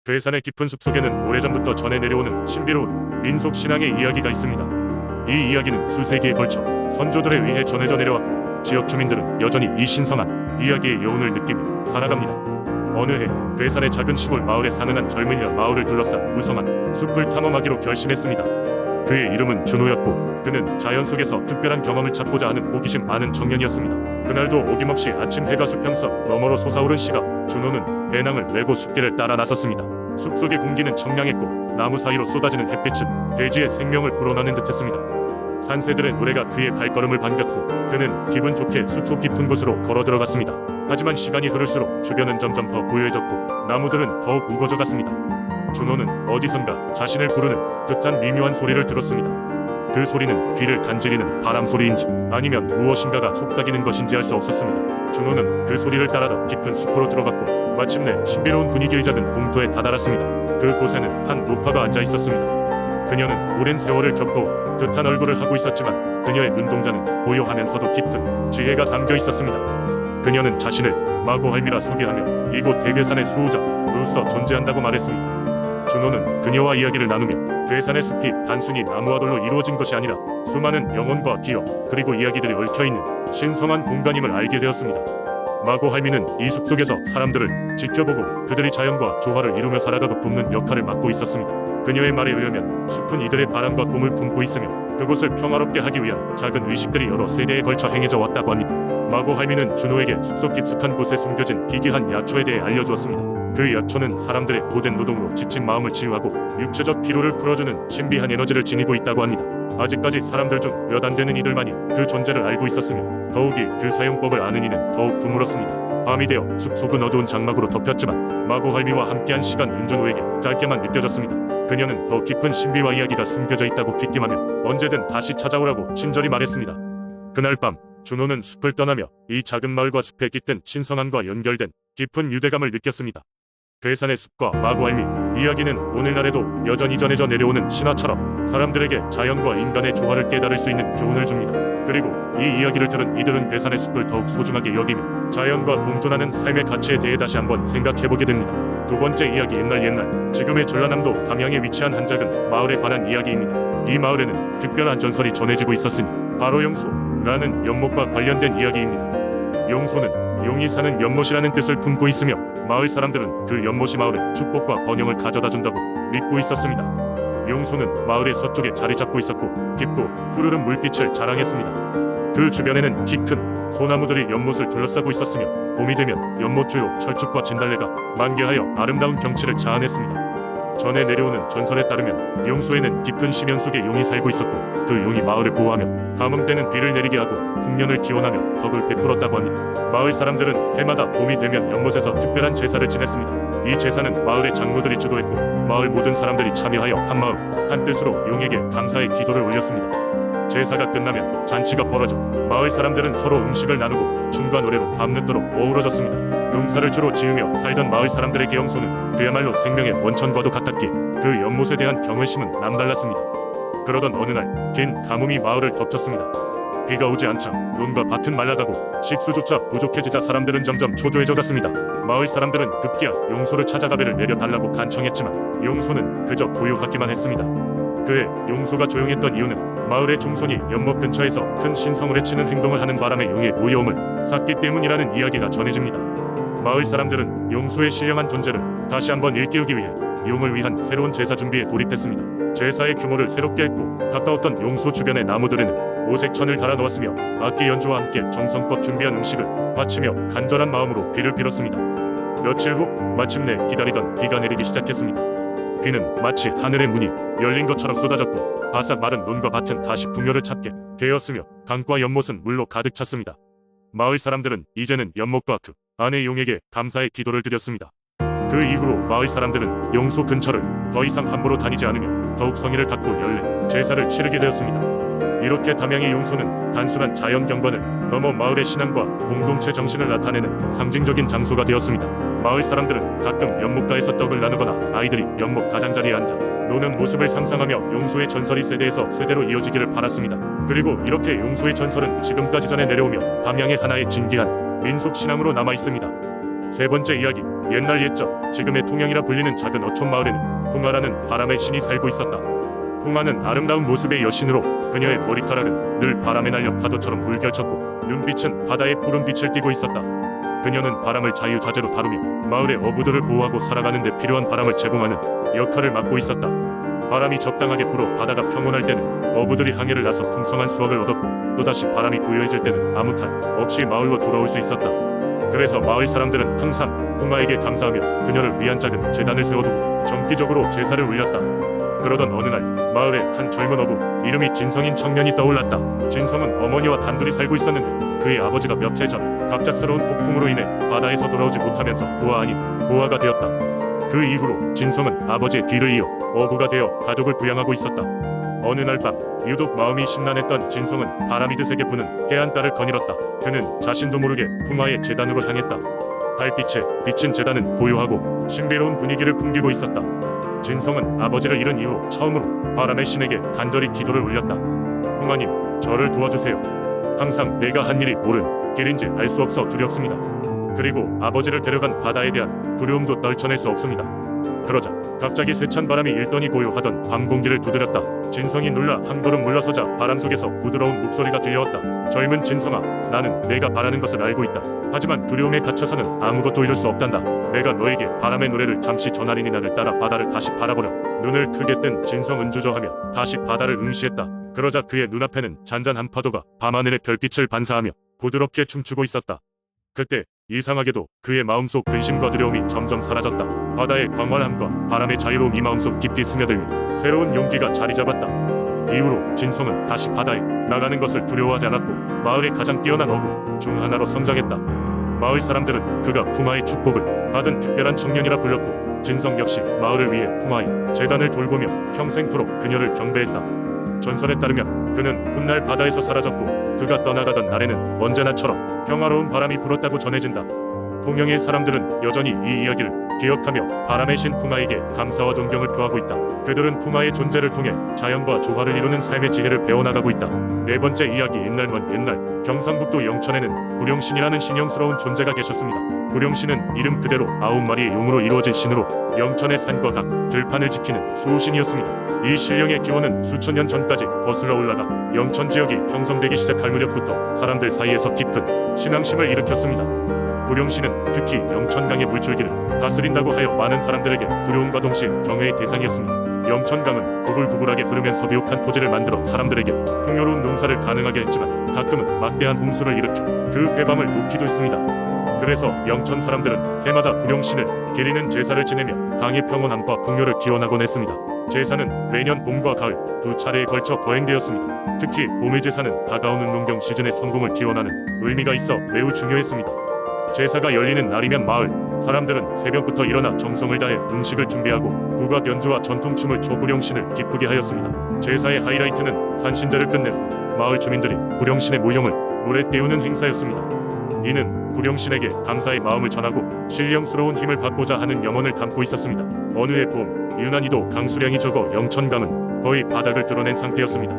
괴산의 깊은 숲속에는 오래전부터 전해 내려오는 신비로운 민속 신앙의 이야기가 있습니다. 이 이야기는 수세기에 걸쳐 선조들에 의해 전해져 내려왔고 지역 주민들은 여전히 이 신성한 이야기의 여운을 느끼며 살아갑니다. 어느 해 괴산의 작은 시골 마을에 사는 한 젊은이가 마을을 둘러싼 무성한 숲을 탐험하기로 결심했습니다. 그의 이름은 준호였고 그는 자연 속에서 특별한 경험을 찾고자 하는 호기심 많은 청년이었습니다. 그날도 어김없이 아침 해가 수평선 너머로 솟아오른 시각, 준호는 배낭을 메고 숲길을 따라 나섰습니다. 숲속의 공기는 청량했고 나무 사이로 쏟아지는 햇빛은 대지의 생명을 불어넣는 듯했습니다. 산새들의 노래가 그의 발걸음을 반겼고 그는 기분 좋게 숲속 깊은 곳으로 걸어 들어갔습니다. 하지만 시간이 흐를수록 주변은 점점 더 고요해졌고 나무들은 더욱 우거져 갔습니다. 준호는 어디선가 자신을 부르는 듯한 미묘한 소리를 들었습니다. 그 소리는 귀를 간지리는 바람 소리인지 아니면 무엇인가가 속삭이는 것인지 알 수 없었습니다. 준호는 그 소리를 따라 더 깊은 숲으로 들어갔고 마침내 신비로운 분위기의 작은 공터에 다다랐습니다. 그곳에는 한 노파가 앉아 있었습니다. 그녀는 오랜 세월을 겪고 듯한 얼굴을 하고 있었지만 그녀의 눈동자는 고요하면서도 깊은 지혜가 담겨 있었습니다. 그녀는 자신을 마고할미라 소개하며 이곳 대괴산의 수호자로서 존재한다고 말했습니다. 준호는 그녀와 이야기를 나누며 괴산의 숲이 단순히 나무와 돌로 이루어진 것이 아니라 수많은 영혼과 기억 그리고 이야기들이 얽혀있는 신성한 공간임을 알게 되었습니다. 마고할미는 이 숲속에서 사람들을 지켜보고 그들이 자연과 조화를 이루며 살아가고 돕는 역할을 맡고 있었습니다. 그녀의 말에 의하면 숲은 이들의 바람과 꿈을 품고 있으며 그곳을 평화롭게 하기 위한 작은 의식들이 여러 세대에 걸쳐 행해져 왔다고 합니다. 마고할미는 준호에게 숲속 깊숙한 곳에 숨겨진 기괴한 약초에 대해 알려주었습니다. 그 약초는 사람들의 고된 노동으로 지친 마음을 치유하고 육체적 피로를 풀어주는 신비한 에너지를 지니고 있다고 합니다. 아직까지 사람들 중 몇 안 되는 이들만이 그 존재를 알고 있었으며 더욱이 그 사용법을 아는 이는 더욱 드물었습니다. 밤이 되어 숲속은 어두운 장막으로 덮였지만 마고할미와 함께한 시간 윤준호에게 짧게만 느껴졌습니다. 그녀는 더 깊은 신비와 이야기가 숨겨져 있다고 귀띔하며 언제든 다시 찾아오라고 친절히 말했습니다. 그날 밤 준호는 숲을 떠나며 이 작은 마을과 숲에 깃든 신성함과 연결된 깊은 유대감을 느꼈습니다. 괴산의 숲과 마고할미 이야기는 오늘날에도 여전히 전해져 내려오는 신화처럼 사람들에게 자연과 인간의 조화를 깨달을 수 있는 교훈을 줍니다. 그리고 이 이야기를 들은 이들은 괴산의 숲을 더욱 소중하게 여기며 자연과 공존하는 삶의 가치에 대해 다시 한번 생각해보게 됩니다. 두 번째 이야기 옛날 지금의 전라남도 담양에 위치한 한 작은 마을에 관한 이야기입니다. 이 마을에는 특별한 전설이 전해지고 있었으니 바로 용소라는 연못과 관련된 이야기입니다. 용소는 용이 사는 연못이라는 뜻을 품고 있으며 마을 사람들은 그 연못이 마을에 축복과 번영을 가져다 준다고 믿고 있었습니다. 용소는 마을의 서쪽에 자리 잡고 있었고 깊고 푸르른 물빛을 자랑했습니다. 그 주변에는 키 큰 소나무들이 연못을 둘러싸고 있었으며 봄이 되면 연못 주요 철쭉과 진달래가 만개하여 아름다운 경치를 자아냈습니다. 전해 내려오는 전설에 따르면 용소에는 깊은 심연 속에 용이 살고 있었고 그 용이 마을을 보호하며 가뭄 때는 비를 내리게 하고 풍년을 기원하며 덕을 베풀었다고 합니다. 마을 사람들은 해마다 봄이 되면 연못에서 특별한 제사를 지냈습니다. 이 제사는 마을의 장로들이 주도했고 마을 모든 사람들이 참여하여 한마음 한뜻으로 용에게 감사의 기도를 올렸습니다. 제사가 끝나면 잔치가 벌어져 마을 사람들은 서로 음식을 나누고 춤과 노래로 밤늦도록 어우러졌습니다. 농사를 주로 지으며 살던 마을 사람들에게 용소는 그야말로 생명의 원천과도 같았기에 그 연못에 대한 경외심은 남달랐습니다. 그러던 어느 날 긴 가뭄이 마을을 덮쳤습니다. 비가 오지 않자 논과 밭은 말라가고 식수조차 부족해지자 사람들은 점점 초조해져 갔습니다. 마을 사람들은 급기야 용소를 찾아가 배를 내려달라고 간청했지만 용소는 그저 고요하기만 했습니다. 그해 용소가 조용했던 이유는 마을의 종손이 연못 근처에서 큰 신성을 해치는 행동을 하는 바람에 용의 무여움을 샀기 때문이라는 이야기가 전해집니다. 마을 사람들은 용소의 신령한 존재를 다시 한번 일깨우기 위해 용을 위한 새로운 제사 준비에 돌입했습니다. 제사의 규모를 새롭게 했고 가까웠던 용소 주변의 나무들에는 오색천을 달아 놓았으며 악기 연주와 함께 정성껏 준비한 음식을 바치며 간절한 마음으로 비를 빌었습니다. 며칠 후 마침내 기다리던 비가 내리기 시작했습니다. 비는 마치 하늘의 문이 열린 것처럼 쏟아졌고 바싹 마른 논과 밭은 다시 풍요를 찾게 되었으며 강과 연못은 물로 가득 찼습니다. 마을 사람들은 이제는 연못과 그 안의 용에게 감사의 기도를 드렸습니다. 그 이후로 마을 사람들은 용소 근처를 더 이상 함부로 다니지 않으며 더욱 성의를 갖고 연례 제사를 치르게 되었습니다. 이렇게 담양의 용소는 단순한 자연 경관을 넘어 마을의 신앙과 공동체 정신을 나타내는 상징적인 장소가 되었습니다. 마을 사람들은 가끔 연못가에서 떡을 나누거나 아이들이 연못 가장자리에 앉아 노는 모습을 상상하며 용소의 전설이 세대에서 세대로 이어지기를 바랐습니다. 그리고 이렇게 용소의 전설은 지금까지 전해 내려오며 담양의 하나의 진귀한 민속 신앙으로 남아 있습니다. 세 번째 이야기. 옛날 옛적 지금의 통영이라 불리는 작은 어촌 마을에는 풍화라는 바람의 신이 살고 있었다. 풍화는 아름다운 모습의 여신으로 그녀의 머리카락은 늘 바람에 날려 파도처럼 물결쳤고 눈빛은 바다의 푸른 빛을 띠고 있었다. 그녀는 바람을 자유자재로 다루며 마을의 어부들을 보호하고 살아가는 데 필요한 바람을 제공하는 역할을 맡고 있었다. 바람이 적당하게 불어 바다가 평온할 때는 어부들이 항해를 나서 풍성한 수확을 얻었고 또다시 바람이 고요해질 때는 아무 탈 없이 마을로 돌아올 수 있었다. 그래서 마을 사람들은 항상 풍화에게 감사하며 그녀를 위한 작은 제단을 세워두고 정기적으로 제사를 올렸다. 그러던 어느 날 마을에 한 젊은 어부 이름이 진성인 청년이 떠올랐다. 진성은 어머니와 단둘이 살고 있었는데 그의 아버지가 몇 해 전 갑작스러운 폭풍으로 인해 바다에서 돌아오지 못하면서 부하 아닌 고아가 되었다. 그 이후로 진성은 아버지의 뒤를 이어 어부가 되어 가족을 부양하고 있었다. 어느 날 밤 유독 마음이 심란했던 진성은 바람이 드세게 부는 해안가를 거닐었다. 그는 자신도 모르게 풍화의 제단으로 향했다. 달빛에 비친 제단은 고요하고 신비로운 분위기를 풍기고 있었다. 진성은 아버지를 잃은 이후 처음으로 바람의 신에게 간절히 기도를 올렸다. 풍화님, 저를 도와주세요. 항상 내가 한 일이 옳은 길인지 알 수 없어 두렵습니다. 그리고 아버지를 데려간 바다에 대한 두려움도 떨쳐낼 수 없습니다. 그러자 갑자기 세찬 바람이 일더니 고요하던 밤 공기를 두드렸다. 진성이 놀라 한 걸음 물러서자 바람 속에서 부드러운 목소리가 들려왔다. 젊은 진성아, 나는 내가 바라는 것을 알고 있다. 하지만 두려움에 갇혀서는 아무것도 이룰 수 없단다. 내가 너에게 바람의 노래를 잠시 전하리니 나를 따라 바다를 다시 바라보라. 눈을 크게 뜬 진성은 주저하며 다시 바다를 응시했다. 그러자 그의 눈앞에는 잔잔한 파도가 밤하늘의 별빛을 반사하며 부드럽게 춤추고 있었다. 그때 이상하게도 그의 마음속 근심과 두려움이 점점 사라졌다. 바다의 광활함과 바람의 자유로움이 마음속 깊이 스며들며 새로운 용기가 자리 잡았다. 이후로 진성은 다시 바다에 나가는 것을 두려워하지 않았고 마을의 가장 뛰어난 어부 중 하나로 성장했다. 마을 사람들은 그가 풍화의 축복을 받은 특별한 청년이라 불렀고 진성 역시 마을을 위해 풍화의 재단을 돌보며 평생토록 그녀를 경배했다. 전설에 따르면 그는 훗날 바다에서 사라졌고 그가 떠나가던 날에는 언제나처럼 평화로운 바람이 불었다고 전해진다. 통영의 사람들은 여전히 이 이야기를 기억하며 바람의 신 풍화에게 감사와 존경을 표하고 있다. 그들은 풍화의 존재를 통해 자연과 조화를 이루는 삶의 지혜를 배워나가고 있다. 네 번째 이야기. 옛날 먼 옛날 경상북도 영천에는 구룡신이라는 신령스러운 존재가 계셨습니다. 구룡신은 이름 그대로 9마리의 용으로 이루어진 신으로 영천의 산과 강, 들판을 지키는 수호신이었습니다. 이 신령의 기원은 수천 년 전까지 거슬러 올라가 영천 지역이 형성되기 시작할 무렵부터 사람들 사이에서 깊은 신앙심을 일으켰습니다. 구룡신은 특히 영천강의 물줄기를 다스린다고 하여 많은 사람들에게 두려움과 동시에 경외의 대상이었습니다. 영천강은 부글부글하게 흐르면서 비옥한 토지를 만들어 사람들에게 풍요로운 농사를 가능하게 했지만 가끔은 막대한 홍수를 일으켜 그 회방을 놓기도 했습니다. 그래서 영천 사람들은 해마다 구룡신을 기리는 제사를 지내며 강의 평온함과 풍요를 기원하곤 했습니다. 제사는 매년 봄과 가을 두 차례에 걸쳐 거행되었습니다. 특히 봄의 제사는 다가오는 농경 시즌의 성공을 기원하는 의미가 있어 매우 중요했습니다. 제사가 열리는 날이면 마을 사람들은 새벽부터 일어나 정성을 다해 음식을 준비하고 국악 연주와 전통춤을 춰 구룡신을 기쁘게 하였습니다. 제사의 하이라이트는 산신제를 끝낸 마을 주민들이 구룡신의 무용을 노래 띄우는 행사였습니다. 이는 구룡신에게 감사의 마음을 전하고 신령스러운 힘을 받고자 하는 염원을 담고 있었습니다. 어느 해 봄, 유난히도 강수량이 적어 영천강은 거의 바닥을 드러낸 상태였습니다.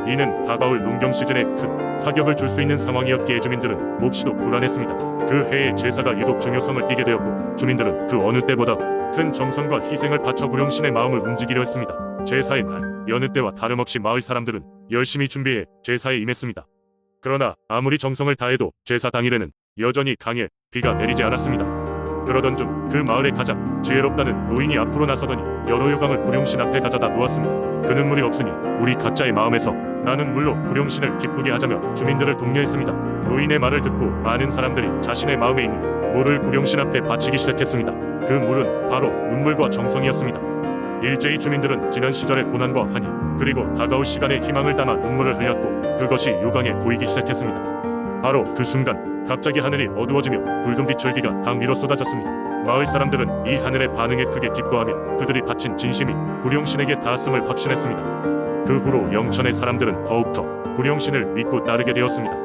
이는 다가올 농경 시즌에 큰 타격을 줄 수 있는 상황이었기에 주민들은 몹시도 불안했습니다. 그 해의 제사가 유독 중요성을 띠게 되었고 주민들은 그 어느 때보다 큰 정성과 희생을 바쳐 구룡신의 마음을 움직이려 했습니다. 제사의 날, 여느 때와 다름없이 마을 사람들은 열심히 준비해 제사에 임했습니다. 그러나 아무리 정성을 다해도 제사 당일에는 여전히 강에 비가 내리지 않았습니다. 그러던 중 그 마을의 가장 지혜롭다는 노인이 앞으로 나서더니 여러 요강을 구룡신 앞에 가져다 놓았습니다. 그는 물이 없으니 우리 각자의 마음에서 나는 물로 구룡신을 기쁘게 하자며 주민들을 독려했습니다. 노인의 말을 듣고 많은 사람들이 자신의 마음에 있는 물을 구룡신 앞에 바치기 시작했습니다. 그 물은 바로 눈물과 정성이었습니다. 일제히 주민들은 지난 시절의 고난과 환희 그리고 다가올 시간의 희망을 담아 눈물을 흘렸고 그것이 요강에 보이기 시작했습니다. 바로 그 순간 갑자기 하늘이 어두워지며 붉은 빛줄기가 강 위로 쏟아졌습니다. 마을 사람들은 이 하늘의 반응에 크게 기뻐하며 그들이 바친 진심이 구룡신에게 닿았음을 확신했습니다. 그 후로 영천의 사람들은 더욱더 구룡신을 믿고 따르게 되었습니다.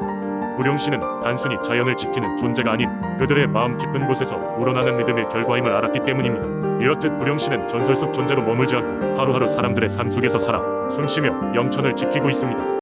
구룡신은 단순히 자연을 지키는 존재가 아닌 그들의 마음 깊은 곳에서 우러나는 믿음의 결과임을 알았기 때문입니다. 이렇듯 구룡신은 전설 속 존재로 머물지 않고 하루하루 사람들의 삶 속에서 살아 숨쉬며 영천을 지키고 있습니다.